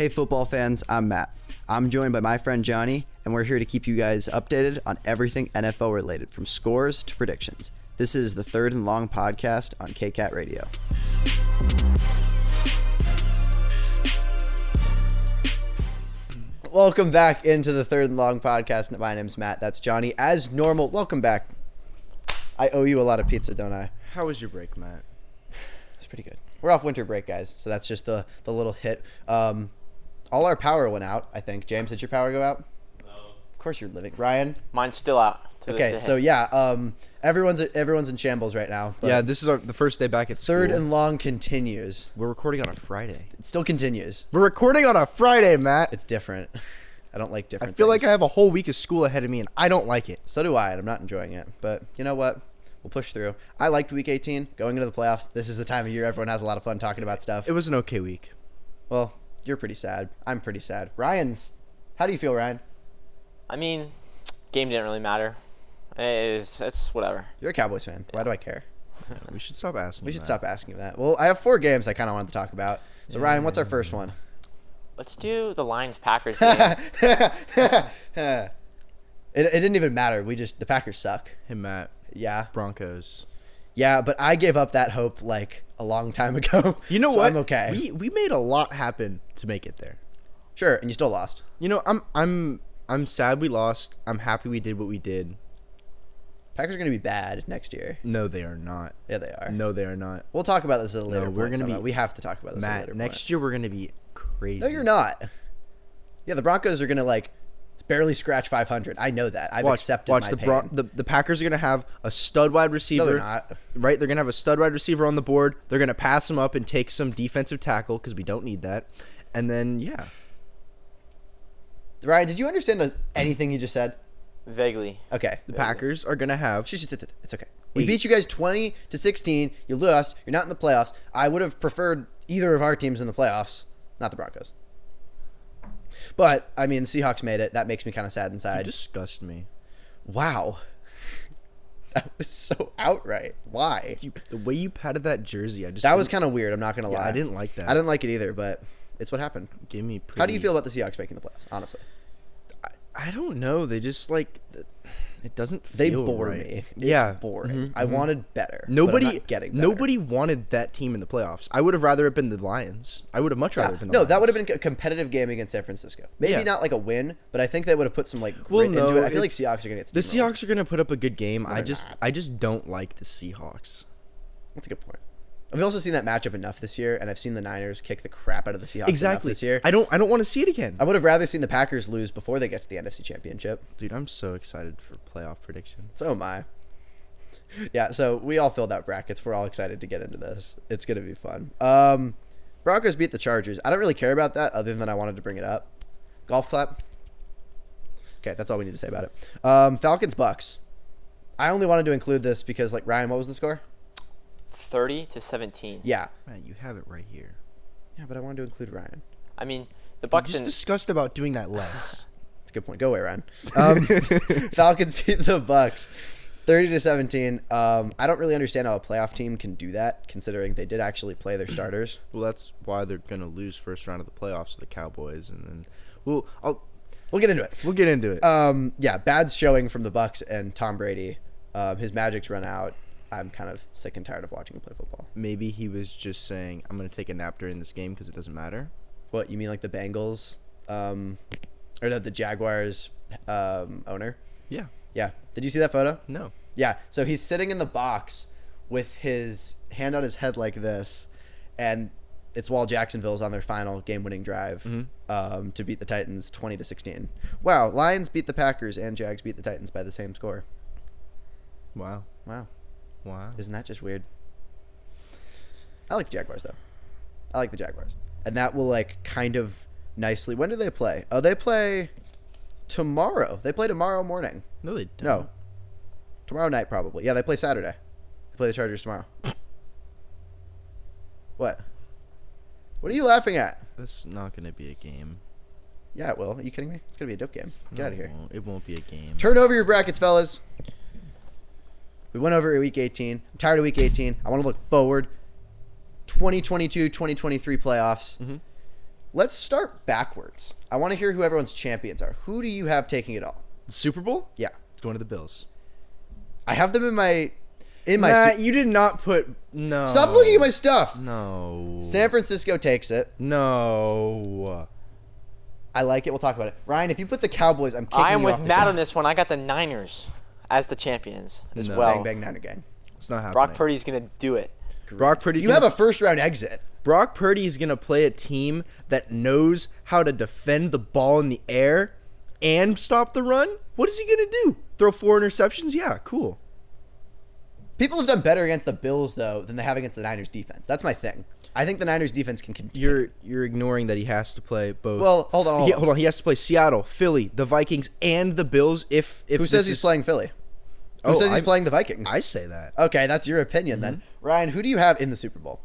Hey football fans, I'm Matt. I'm joined by my friend Johnny, and we're here to keep you guys updated on everything NFL related, from scores to predictions. This is the Third and Long podcast on KCAT Radio. Welcome back into the Third and Long podcast. My name's Matt. That's Johnny. As normal, welcome back. I owe you a lot of pizza, don't I? How was your break, Matt? It's pretty good. We're off winter break, guys, so that's just the little hit. All our power went out, I think. James, did your power go out? No. Of course you're living. Ryan? Mine's still out. Okay, so yeah, everyone's in shambles right now. But Yeah, this is the first day back at school. Third and Long continues. We're recording on a Friday. It still continues. We're recording on a Friday, Matt. It's different. I don't like I different feel things. like I have a whole week of school ahead of me, and I don't like it. So do I, and I'm not enjoying it. But you know what? We'll push through. I liked Week 18. Going into the playoffs, this is the time of year everyone has a lot of fun talking about stuff. It was an okay week. Well, you're pretty sad. I'm pretty sad. How do you feel, Ryan? I mean, game didn't really matter. It's whatever. You're a Cowboys fan. Why do I care? We should stop asking. We should that. stop asking that. Well, I have 4 games I kind of wanted to talk about. So, Ryan, what's our first one? Let's do the Lions-Packers game. It didn't even matter. The Packers suck. Hey, Matt. Yeah. Broncos. Yeah, but I gave up that hope like a long time ago. You know so what? I'm okay. We made a lot happen to make it there. Sure, and you still lost. You know, I'm sad we lost. I'm happy we did what we did. Packers are going to be bad next year. No, they are not. Yeah, they are. No, they are not. We'll talk about this at a later point. we're gonna be- We have to talk about this at a later Matt, point. next year we're going to be crazy. No, you're not. Yeah, the Broncos are going to barely scratch 500. I know that. I've accepted my pain. The Packers are going to have a stud wide receiver. No, they're not. Right? They're going to have a stud wide receiver on the board. They're going to pass him up and take some defensive tackle because we don't need that. And then, yeah. Ryan, did you understand anything you just said? Vaguely. Okay. The Packers are going to have... It's okay. We beat you guys 20-16. You lost. You're not in the playoffs. I would have preferred either of our teams in the playoffs, not the Broncos. But, I mean, the Seahawks made it. That makes me kind of sad You inside. disgust me. Wow. That was so outright. Why? The way you patted that jersey, That was kind of weird. I'm not going to lie. I didn't like that. I didn't like it either, but it's what happened. Give me pretty... How do you feel about the Seahawks making the playoffs, honestly? I don't know. They just, it doesn't They feel bore right. me. It's Yeah. boring. Mhm, I mhm. wanted better. But I'm not getting better. Nobody wanted that team in the playoffs. I would have rather it been the Lions. I would have much rather it been the Lions. that would have been a competitive game against San Francisco. Maybe Yeah. not like a win, but I think they would have put some grit Well, into no, it. I feel like it's- Seahawks are going to get The steamrolled. Seahawks are going to put up a good game. they're not. I just don't like the Seahawks. That's a good point. I've also seen that matchup enough this year, and I've seen the Niners kick the crap out of the Seahawks enough this year. I don't want to see it again. I would have rather seen the Packers lose before they get to the NFC Championship. Dude, I'm so excited for playoff prediction. So am I. Yeah, so we all filled out brackets. We're all excited to get into this. It's going to be fun. Broncos beat the Chargers. I don't really care about that other than I wanted to bring it up. Golf clap. Okay, that's all we need to say about it. Falcons Bucks. I only wanted to include this because, Ryan, what was the score? 30-17. Yeah. Man, you have it right here. Yeah, but I wanted to include Ryan. I mean, the I'm Bucks just disgust about doing that less. That's a good point. Go away, Ryan. Falcons beat the Bucks 30-17. I don't really understand how a playoff team can do that, considering they did actually play their starters. Well, that's why they're going to lose first round of the playoffs to the Cowboys, and then we'll We'll get into it. get into it. Yeah, bad showing from the Bucks and Tom Brady. His magic's run out. I'm kind of sick and tired of watching him play football. Maybe he was just saying, I'm going to take a nap during this game because it doesn't matter. What, you mean like the Bengals, or the Jaguars owner? Yeah. Yeah. Did you see that photo? No. Yeah. So he's sitting in the box with his hand on his head like this, and it's while Jacksonville's on their final game-winning drive to beat the Titans 20-16. Wow. Lions beat the Packers and Jags beat the Titans by the same score. Wow. Wow. Wow. Isn't that just weird? I like the Jaguars, though. I like the Jaguars. And that will, kind of nicely... When do they play? Oh, they play tomorrow. They play tomorrow morning. No, they don't. No. Tomorrow night, probably. Yeah, they play Saturday. They play the Chargers tomorrow. What? What are you laughing at? That's not going to be a game. Yeah, it will. Are you kidding me? It's going to be a dope game. Get out of here. It won't be a game. Turn over your brackets, fellas. We went over Week 18. I'm tired of Week 18. I want to look forward. 2022-2023 playoffs. let's start backwards. I want to hear who everyone's champions are. Who do you have taking it all? The Super Bowl? Yeah. It's going to the Bills. I have them in my Matt, you did not put no. Stop looking at my stuff. No. San Francisco takes it. No. I like it. We'll talk about it. Ryan, if you put the Cowboys, I'm kicking I am you with off the Matt show. on this one. I got the Niners as the champions as No. well. Bang bang Niner gang. It's not happening. Brock Purdy's gonna do it. Brock Purdy's You have a first round exit. Brock Purdy is going to play a team that knows how to defend the ball in the air and stop the run. What is he going to do? Throw 4 interceptions? Yeah, cool. People have done better against the Bills though than they have against the Niners defense. That's my thing. I think the Niners defense can contain. You're ignoring that he has to play both. Well, hold on. Hold on. He has to play Seattle, Philly, the Vikings, and the Bills. If Who says he's playing Philly? Who says he's playing the Vikings? I say that. Okay, that's your opinion then. Ryan, who do you have in the Super Bowl?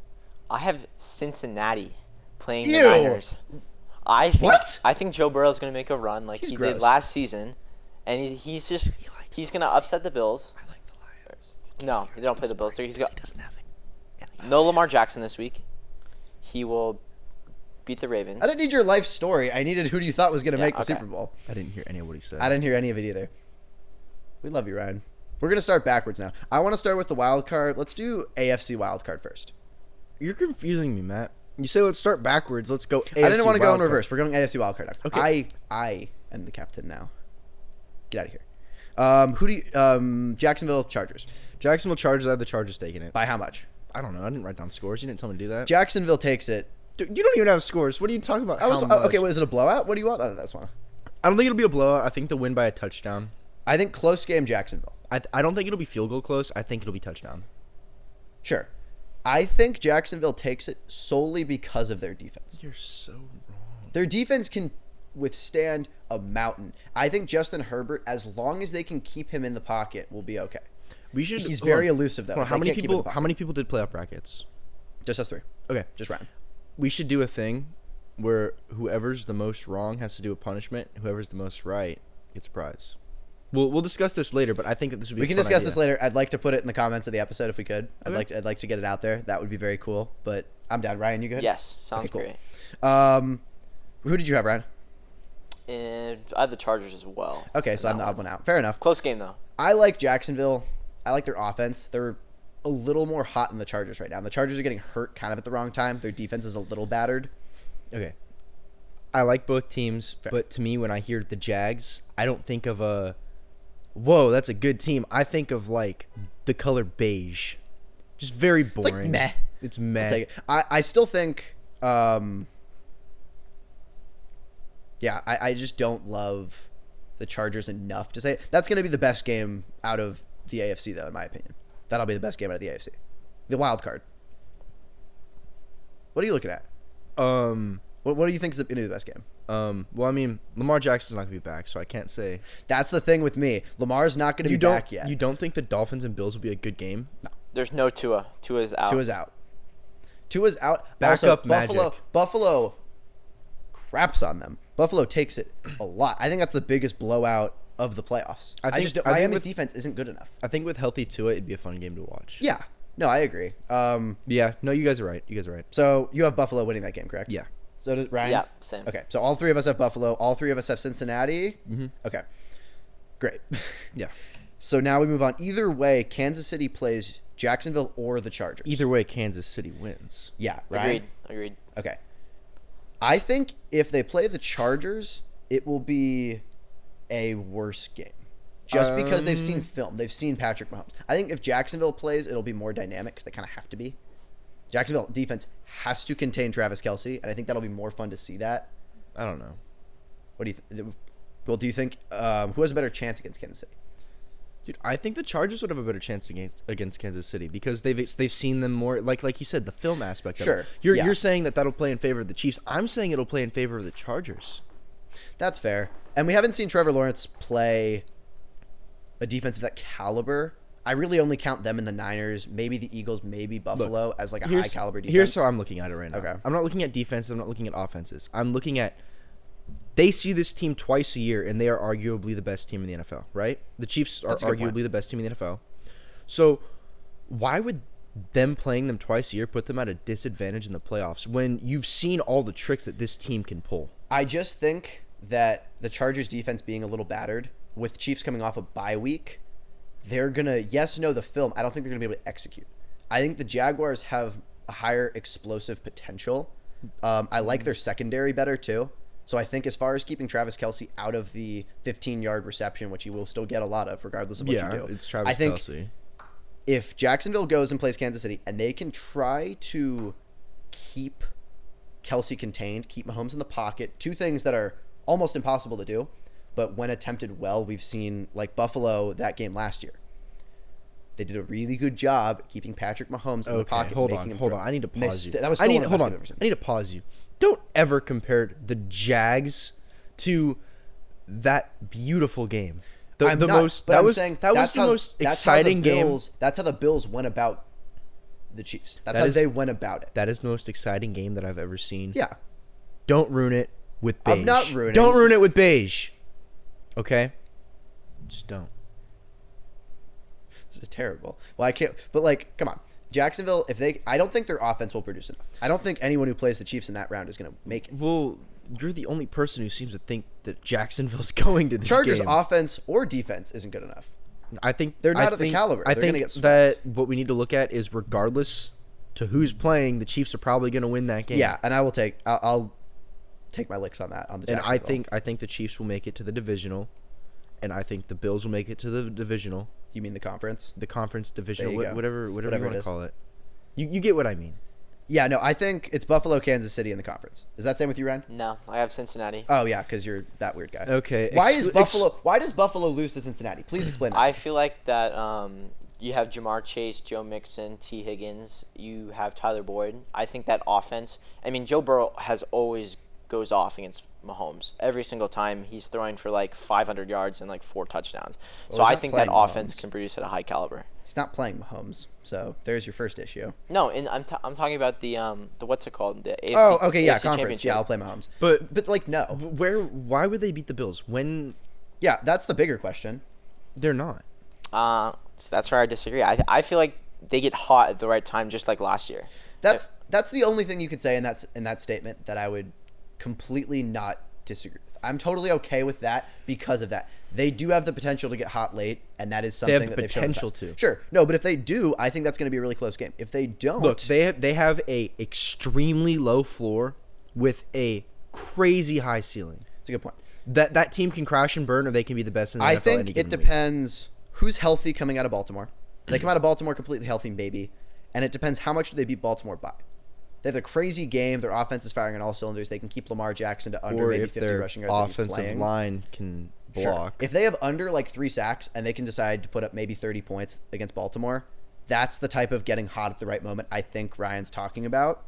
I have Cincinnati playing Ew. the Niners. What? I think Joe Burrow's going to make a run like He's he gross. did last season, and he's going to upset the Bills. I like the Lions. No, they don't play the Bills. He's got He doesn't have any no Lamar Jackson this week. He will beat the Ravens. I didn't need your life story. I needed who do you thought was going to Yeah, make the okay. Super Bowl. I didn't hear any of what he said. I didn't hear any of it either. We love you, Ryan. We're going to start backwards now. I want to start with the wild card. Let's do AFC wild card first. You're confusing me, Matt. You say let's start backwards. Let's go. I didn't want to go in wildcard. reverse. We're going AFC wild card now. Okay. I am the captain now. Get out of here. Who do you Jacksonville Chargers. Jacksonville Chargers. I have the Chargers taking it. By how much? I don't know. I didn't write down scores. You didn't tell me to do that. Jacksonville takes it. Dude, you don't even have scores. What are you talking about? I was How much? okay, was it a blowout? What do you want out of this one? I don't think it'll be a blowout. I think they'll win by a touchdown. I think close game Jacksonville. I don't think it'll be field goal close. I think it'll be touchdown. Sure. I think Jacksonville takes it solely because of their defense. You're so wrong. Their defense can withstand a mountain. I think Justin Herbert, as long as they can keep him in the pocket, will be okay. He's very elusive, though. How They many can't keep him in the people? How pocket. many people did playoff brackets? Just us three. Okay, Just Ryan. we should do a thing where whoever's the most wrong has to do a punishment. Whoever's the most right gets a prize. We'll discuss this later, but I think that this would be. We can a fun discuss idea. this later. I'd like to put it in the comments of the episode if we could. Okay. I'd like to get it out there. That would be very cool. But I'm down. Ryan, you good? Yes, sounds Okay, cool. Who did you have, Ryan? great. And I had the Chargers as well. Okay, so I'm the odd one out. Fair enough. Close game though. I like Jacksonville. I like their offense. They're a little more hot than the Chargers right now. And the Chargers are getting hurt kind of at the wrong time. Their defense is a little battered. Okay. I like both teams, but to me, when I hear the Jags, I don't think of a, whoa, that's a good team. I think of like the color beige, just very boring. like meh. It's meh. I'll take it. I still think, I just don't love the Chargers enough to say that's going to be the best game out of the AFC, though, in my opinion. That'll be the best game out of the AFC. The wild card. What are you looking at? What do you think is going to be the best game? Well, I mean, Lamar Jackson's not gonna be back, so I can't say. That's the thing with me. Lamar's not going to be back yet. You don't think the Dolphins and Bills will be a good game? No. There's no Tua. Tua's out. Tua's out. Tua's out. Backup Buffalo. magic. Buffalo craps on them. Buffalo takes it a lot. I think that's the biggest blowout of the playoffs. I think Miami's with- defense isn't good enough. I think with healthy Tua, it'd be a fun game to watch. Yeah. No, I agree. Yeah. No, you guys are right. So you have Buffalo winning that game, correct? Yeah. So does Ryan? Yeah, same. Okay. So all three of us have Buffalo. All three of us have Cincinnati. Mm-hmm. Okay. Great. Yeah. So now we move on. Either way, Kansas City plays Jacksonville or the Chargers. Either way, Kansas City wins. Yeah. Ryan? Agreed. Okay. I think if they play the Chargers, it will be a worse game. Just because they've seen film. They've seen Patrick Mahomes. I think if Jacksonville plays, it'll be more dynamic because they kind of have to be. Jacksonville defense has to contain Travis Kelce, and I think that'll be more fun to see that. I don't know. What do you think? Well, do you think who has a better chance against Kansas City? Dude, I think the Chargers would have a better chance against Kansas City because they've seen them more, like you said, the film aspect of Sure. it. Yeah. You're saying that'll play in favor of the Chiefs. I'm saying it'll play in favor of the Chargers. That's fair. And we haven't seen Trevor Lawrence play a defense of that caliber. I really only count them in the Niners, maybe the Eagles, maybe Buffalo as like a high caliber defense. Here's how I'm looking at it right now. Okay. I'm not looking at defenses. I'm not looking at offenses. I'm looking at they see this team twice a year, and they are arguably the best team in the NFL, right? The Chiefs are That's a good arguably point. the best team in the NFL. So why would them playing them twice a year put them at a disadvantage in the playoffs when you've seen all the tricks that this team can pull. I just think that the Chargers defense being a little battered, with Chiefs coming off a bye week, they're going to, know the film. I don't think they're going to be able to execute. I think the Jaguars have a higher explosive potential. I like their secondary better too. So I think as far as keeping Travis Kelce out of the 15-yard reception, which he will still get a lot of regardless of what you do. It's Travis I think Kelce. if Jacksonville goes and plays Kansas City and they can try to keep Kelce contained, keep Mahomes in the pocket, two things that are almost impossible to do, but when attempted well, we've seen like Buffalo that game last year. They did a really good job keeping Patrick Mahomes in the pocket. Hold on. I need to pause you. That was still one of the best games I've ever seen. I need to pause you. Don't ever compare the Jags to that beautiful game. That was the most exciting game. That's how the Bills went about the Chiefs. That's how they went about it. That is the most exciting game that I've ever seen. Yeah. Don't ruin it with beige. I'm not ruining. Don't ruin it with beige. Okay? Just don't. This is terrible. Well, I can't. But like, come on. Jacksonville, I don't think their offense will produce enough. I don't think anyone who plays the Chiefs in that round is going to make it. Well, you're the only person who seems to think that Jacksonville's going to this Chargers game. offense or defense isn't good enough. I think they're not at the caliber. I They're think gonna get that what we need to look at is regardless to who's playing, the Chiefs are probably going to win that game. Yeah, and I'll take my licks on that on the And Jacksonville. I think the Chiefs will make it to the divisional, and I think the Bills will make it to the divisional. You mean the conference? The conference divisional, There you go. whatever you want it to is. call it. You get what I mean. Yeah, no, I think it's Buffalo, Kansas City in the conference. Is that same with you, Ryan? No, I have Cincinnati. Oh yeah, because you're that weird guy. Okay. Why does Buffalo lose to Cincinnati? Please explain that. I feel like that you have Jamar Chase, Joe Mixon, T. Higgins. You have Tyler Boyd. I think that offense. I mean, Joe Burrow has always goes off against Mahomes. Every single time he's throwing for like 500 yards and like 4 touchdowns. Well, So he's I not think that playing offense Mahomes. can produce at a high caliber. He's not playing Mahomes, so there's your first issue. No, and I'm talking about the what's it called? The AFC, Oh, okay, yeah, AFC conference. Championship. Yeah, I'll play Mahomes. But like, no. why would they beat the Bills when Yeah, that's the bigger question. they're not? So that's where I disagree. I feel like they get hot at the right time, just like last year. That's the only thing you could say in that statement that I would completely not disagree with. I'm totally okay with that because of that. They do have the potential to get hot late, and that is something have the that they've shown in the potential past. to. Sure. No, but if they do, I think that's going to be a really close game. If they don't, Look, they have a extremely low floor with a crazy high ceiling. it's a good point. That team can crash and burn, or they can be the best in the NFL. I any think given it week. depends who's healthy coming out of Baltimore. If they come out of Baltimore completely healthy, maybe. And it depends how much do they beat Baltimore by. They have a crazy game. Their offense is firing on all cylinders. They can keep Lamar Jackson to under Or maybe if 50 their rushing yards. that he's offensive playing. line can Sure. block. If they have under like 3 sacks and they can decide to put up maybe 30 points against Baltimore, that's the type of getting hot at the right moment I think Ryan's talking about.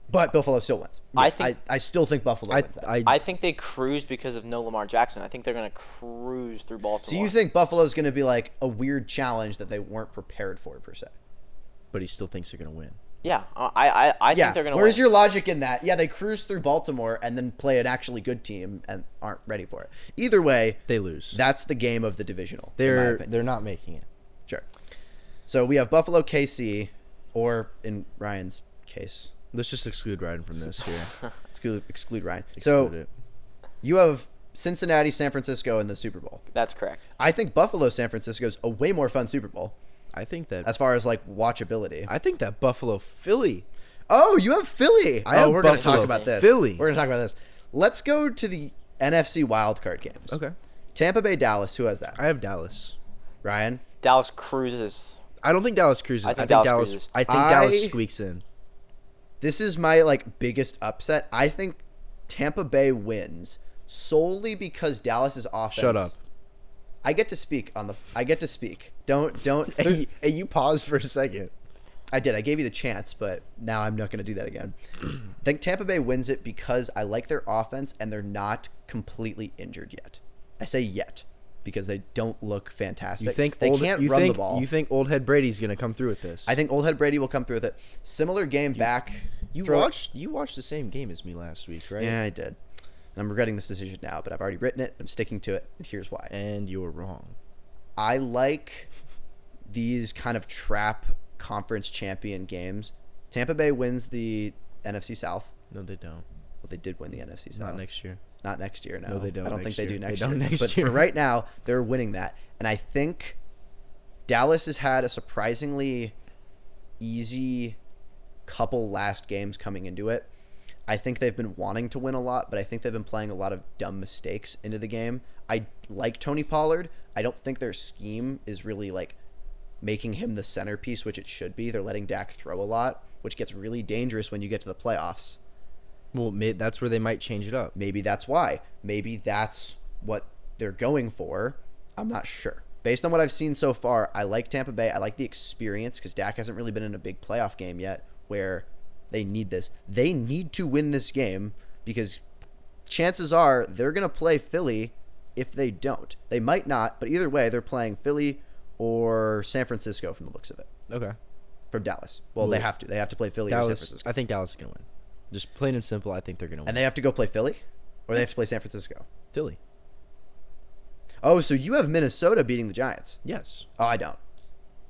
But Buffalo still wins. I still think Buffalo wins that. I think they cruise because of no Lamar Jackson. I think they're going to cruise through Baltimore. So you think Buffalo's going to be like a weird challenge that they weren't prepared for, per se? But he still thinks they're going to win. Yeah, I think they're going to win. Where's your logic in that? Yeah, they cruise through Baltimore and then play an actually good team and aren't ready for it. Either way, They lose. that's the game of the divisional. in my opinion. They're not making it. Sure. So we have Buffalo, KC, or in Ryan's case, Let's just exclude Ryan from this here. exclude Ryan. Exclude So it. you have Cincinnati, San Francisco in the Super Bowl. That's correct. I think Buffalo, San Francisco is a way more fun Super Bowl I think that as far as like watchability. Buffalo Philly. Oh, you have Philly. We're going to talk Buffalo, about this. Philly. We're going to talk about this. Let's go to the NFC wildcard games. Okay. Tampa Bay, Dallas. Who has that? I have Dallas. Ryan? Dallas cruises. I don't think Dallas cruises. I think Dallas cruises. I think Dallas squeaks in. This is my like biggest upset. I think Tampa Bay wins solely because Dallas's offense. Shut up. I get to speak. Don't. Hey, you paused for a second. I did. I gave you the chance, but now I'm not going to do that again. I think Tampa Bay wins it because I like their offense and they're not completely injured yet. I say yet because they don't look fantastic. You think they can't run the ball. You think old head Brady's going to come through with this? I think old head Brady will come through with it. Similar game back. You watched the same game as me last week, right? Yeah, I did. And I'm regretting this decision now, but I've already written it. I'm sticking to it. And here's why. And you're wrong. I like these kind of trap conference champion games. Tampa Bay wins the NFC South. No, they don't. Well, they did win the NFC South. Not next year. Not next year, no. No, they don't I don't think next they year. do They next don't year. next But year. for right now, they're winning that. And I think Dallas has had a surprisingly easy couple last games coming into it. I think they've been wanting to win a lot, but I think they've been playing a lot of dumb mistakes into the game. I like Tony Pollard. I don't think their scheme is really like making him the centerpiece, which it should be. They're letting Dak throw a lot, which gets really dangerous when you get to the playoffs. Well, that's where they might change it up. Maybe that's why. Maybe that's what they're going for. I'm not sure. Based on what I've seen so far, I like Tampa Bay. I like the experience because Dak hasn't really been in a big playoff game yet where they need this. They need to win this game because chances are they're going to play Philly if they don't. They might not, but either way, they're playing Philly or San Francisco from the looks of it. Okay. From Dallas. Well, they have to. They have to play Philly or San Dallas. Francisco. I think Dallas is gonna win. Just plain and simple. I think they're gonna win. And they have to go play Philly or they have to play San Francisco. Philly. Oh, so you have Minnesota beating the Giants. Yes. Oh, I don't.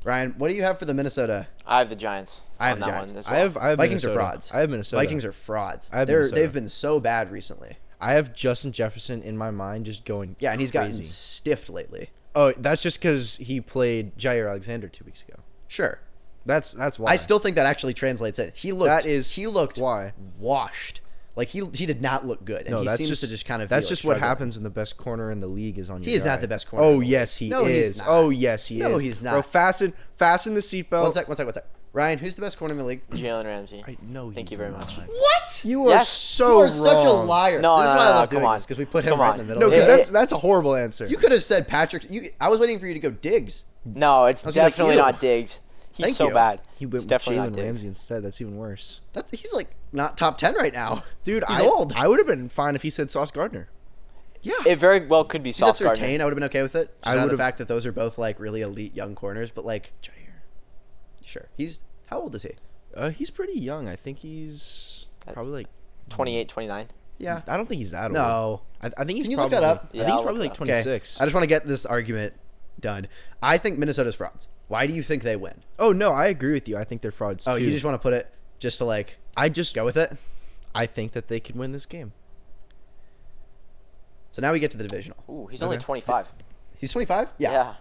Ryan, what do you have for the Minnesota? I have the Giants. I have on the that Giants. one as I well. have Vikings Minnesota. are frauds. I have Minnesota. Vikings are frauds. I have Minnesota. They've been so bad recently. I have Justin Jefferson in my mind, just going. Yeah, and he's gotten crazy. stiffed lately. Oh, that's just because he played Jair Alexander 2 weeks ago. Sure. That's why. I still think that actually translates in. He looked why. washed. Like he did not look good. And No, he that's seems just to just kind of That's be, just like, what struggling. happens when the best corner in the league is on your He is not guy. the best corner in Oh the league. yes, he No, is. he's not. Oh yes, he No, is. he's not. Bro, fasten the seatbelt. One sec. Ryan, who's the best corner in the league? Jalen Ramsey. No, Thank he's you very not. much. What? You are Yes. so You are such a wrong. liar. No, This is no, why I no, love come doing on. this because we put him Come right on. in the middle. No, of because it. that's a horrible answer. You could have said Patrick. I was waiting for you to go Diggs. No, it's was like, definitely ew. not Diggs. He's Thank so you. bad. He went It's with definitely not Jalen Diggs. Ramsey instead. That's even worse. He's like not top 10 right now. Dude, he's old. I would have been fine if he said Sauce Gardner. Yeah. It very well could be If he said Sauce Gardner. Surtain, I would have been okay with it. Just I out of the would've- fact that those are both like really elite young corners, but like Jair. Sure. How old is he? He's pretty young. I think he's probably like 28, 29. Yeah. I don't think he's that old. No. I think he's Can you probably, look that up? Yeah, I think I'll he's probably look like it up. 26. I just want to get this argument done. I think Minnesota's frauds. Why do you think they win? Oh no, I agree with you. I think they're frauds Oh, too. you just want to put it just to like I just go with it? I think that they could win this game. So now we get to the divisional. Ooh, he's only Okay. 25. He's 25? Yeah.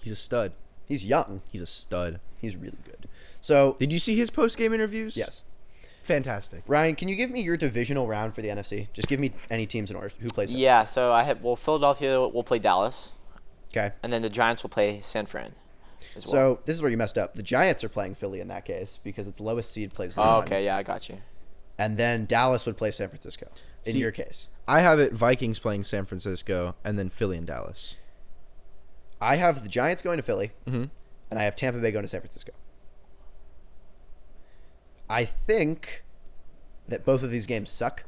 He's a stud. He's young. He's a stud. He's really good. So, Did you see his post game interviews? yes. Fantastic. Ryan, can you give me your divisional round for the NFC? Just give me any teams in order. Who plays who? Yeah, so Philadelphia will play Dallas, Okay. and then the Giants will play San Fran as well. So, this is where you messed up. The Giants are playing Philly in that case because its lowest seed plays the Oh, one. okay, yeah, I got you. And then Dallas would play San Francisco in See- your case. I have it Vikings playing San Francisco and then Philly and Dallas. I have the Giants going to Philly, Mm-hmm. and I have Tampa Bay going to San Francisco. I think that both of these games suck.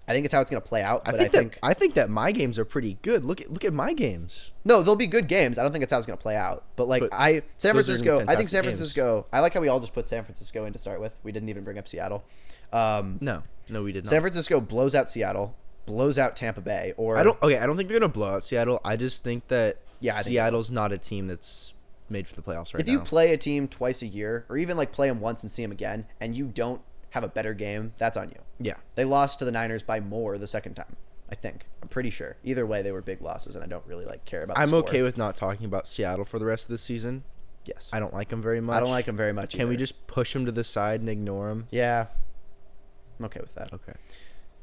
I think it's how it's going to play out. But I think that my games are pretty good. Look at my games. no, they'll be good games. I don't think it's how it's going to play out. But like But San those are Francisco, gonna be I think San fantastic games. Francisco. I like how we all just put San Francisco in to start with. We didn't even bring up Seattle. No, we did not. San Francisco blows out Seattle, blows out Tampa Bay, or I don't think they're gonna blow out Seattle. I just think that Yeah, I think Seattle's not a team that's made for the playoffs right if now. you play a team twice a year, or even like play them once and see them again, and you don't have a better game, that's on you. Yeah. They lost to the Niners by more the second time. I think. I'm pretty sure. Either way, they were big losses, and I don't really like care about. The I'm score. okay with not talking about Seattle for the rest of the season. Yes. I don't like them very much. I don't like them very much. Can we either. just push them to the side and ignore them? Yeah. I'm okay with that. Okay.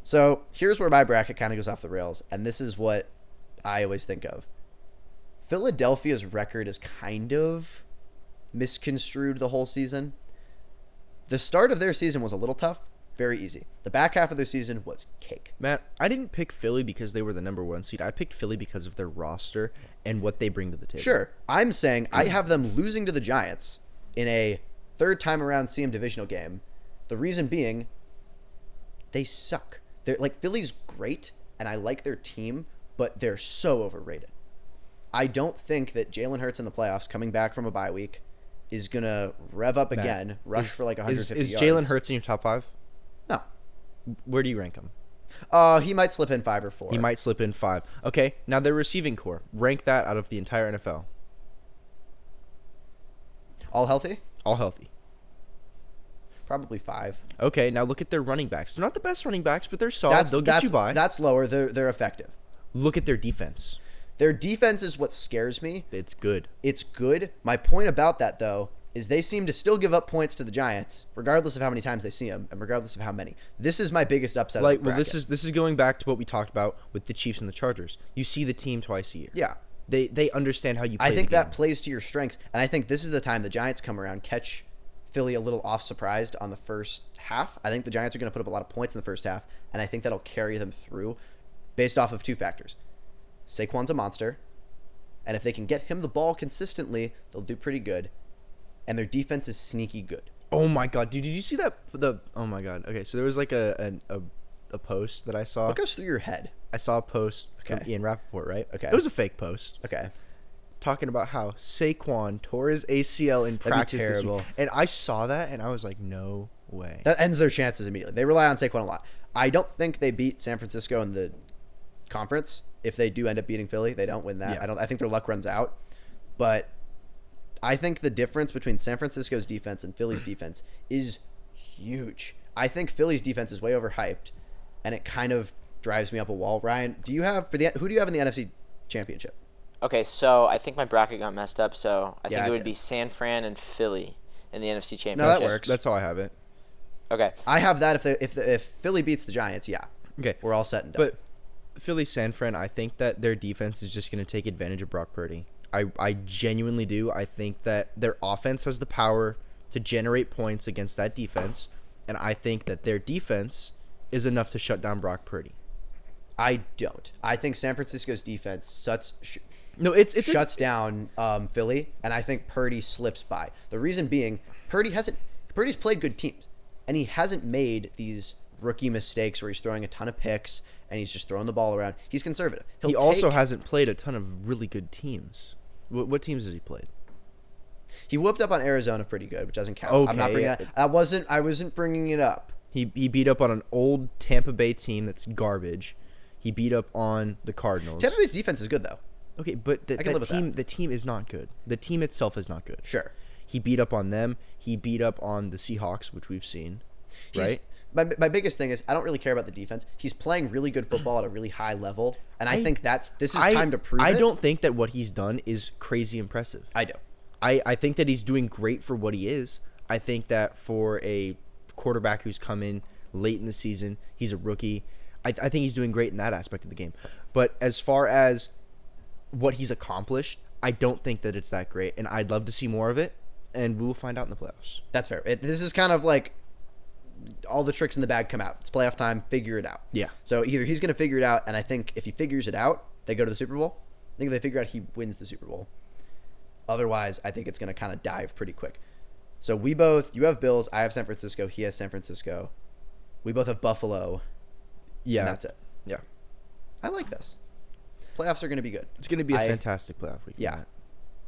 So here's where my bracket kind of goes off the rails, and this is what I always think of. Philadelphia's record is kind of misconstrued the whole season. The start of their season was a little tough, very easy. The back half of their season was cake. Matt, I didn't pick Philly because they were the number 1 seed. I picked Philly because of their roster and what they bring to the table. Sure, I'm saying I have them losing to the Giants in a third time around CM divisional game. The reason being, they suck. They're like Philly's great, and I like their team, but they're so overrated. I don't think that Jalen Hurts in the playoffs, coming back from a bye week, is gonna rev up Matt, again, rush for like 150 Is yards. Jalen Hurts in your top 5? No. Where do you rank him? He might slip in 5 or 4. He might slip in 5. Okay, now their receiving core. Rank that out of the entire NFL. All healthy? All healthy. Probably 5. Okay, now look at their running backs. They're not the best running backs, but they're solid. They'll get you by. That's lower. They're effective. Look at their defense. Their defense is what scares me. It's good. It's good. My point about that, though, is they seem to still give up points to the Giants, regardless of how many times they see them, and regardless of how many. This is my biggest upset. Like, of the well, bracket. this is going back to what we talked about with the Chiefs and the Chargers. You see the team twice a year. Yeah. They understand how you play I think the game. that plays to your strengths, and I think this is the time the Giants come around, catch Philly a little off surprised on the first half. I think the Giants are going to put up a lot of points in the first half, and I think that'll carry them through based off of 2 factors. Saquon's a monster, and if they can get him the ball consistently, they'll do pretty good. And their defense is sneaky good. Oh my god, dude! Did you see that? Oh my god. Okay, so there was like a post that I saw. What goes through your head? I saw a post from Okay. Ian Rappaport, right? Okay. It was a fake post Okay. talking about how Saquon tore his ACL in be practice this terrible. week. And I saw that and I was like, no way. That ends their chances immediately. They rely on Saquon a lot. I don't think they beat San Francisco in the conference. If they do end up beating Philly, they don't win that. Yeah. I think their luck runs out. But I think the difference between San Francisco's defense and Philly's defense is huge. I think Philly's defense is way overhyped, and it kind of drives me up a wall. Ryan, who do you have in the NFC Championship? Okay, so I think my bracket got messed up, so I think Yeah, it it would did. be San Fran and Philly in the NFC Championship. No, that works. That's how I have it. Okay. I have that if Philly beats the Giants, yeah, Okay. we're all set and done. But Philly San Fran, I think that their defense is just going to take advantage of Brock Purdy. I genuinely do. I think that their offense has the power to generate points against that defense, and I think that their defense is enough to shut down Brock Purdy. I don't. I think San Francisco's defense No, it's shuts down Philly, and I think Purdy slips by. The reason being, Purdy's played good teams, and he hasn't made these rookie mistakes where he's throwing a ton of picks and he's just throwing the ball around. He's conservative. he also hasn't played a ton of really good teams. What teams has he played? He whooped up on Arizona pretty good, which doesn't count. I'm not Okay, bringing yeah. that. I wasn't bringing it up. He beat up on an old Tampa Bay team that's garbage. He beat up on the Cardinals. Tampa Bay's defense is good though. Okay, but I can live with that. the team is not good. The team itself is not good. Sure. He beat up on them. He beat up on the Seahawks, which we've seen. Right? My biggest thing is I don't really care about the defense. He's playing really good football at a really high level, and I think this is time to prove it. I don't think that what he's done is crazy impressive. I do. I think that he's doing great for what he is. I think that for a quarterback who's come in late in the season, he's a rookie. I think he's doing great in that aspect of the game. But as far as what he's accomplished, I don't think that it's that great, and I'd love to see more of it, and we will find out in the playoffs. That's fair. This is kind of like all the tricks in the bag come out. It's playoff time. Figure it out. Yeah. So either he's going to figure it out, and I think if he figures it out, they go to the Super Bowl. I think if they figure out, he wins the Super Bowl. Otherwise, I think it's going to kind of dive pretty quick. So you have Bills, I have San Francisco, he has San Francisco. We both have Buffalo. Yeah. And that's it. Yeah. I like this. Playoffs are going to be good. It's going to be a fantastic playoff week. Yeah.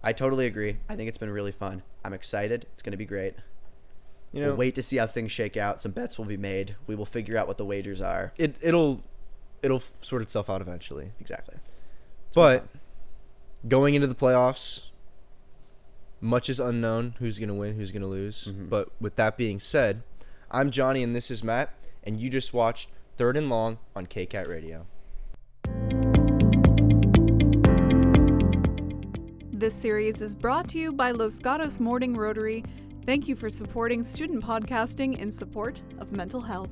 I totally agree. I think it's been really fun. I'm excited. It's going to be great. We'll wait to see how things shake out. Some bets will be made. We will figure out what the wagers are. It'll sort itself out eventually. Exactly. But going into the playoffs, much is unknown. Who's going to win, who's going to lose. Mm-hmm. But with that being said, I'm Johnny and this is Matt, and you just watched Third and Long on KCAT Radio. This series is brought to you by Los Gatos Morning Rotary. Thank you for supporting student podcasting in support of mental health.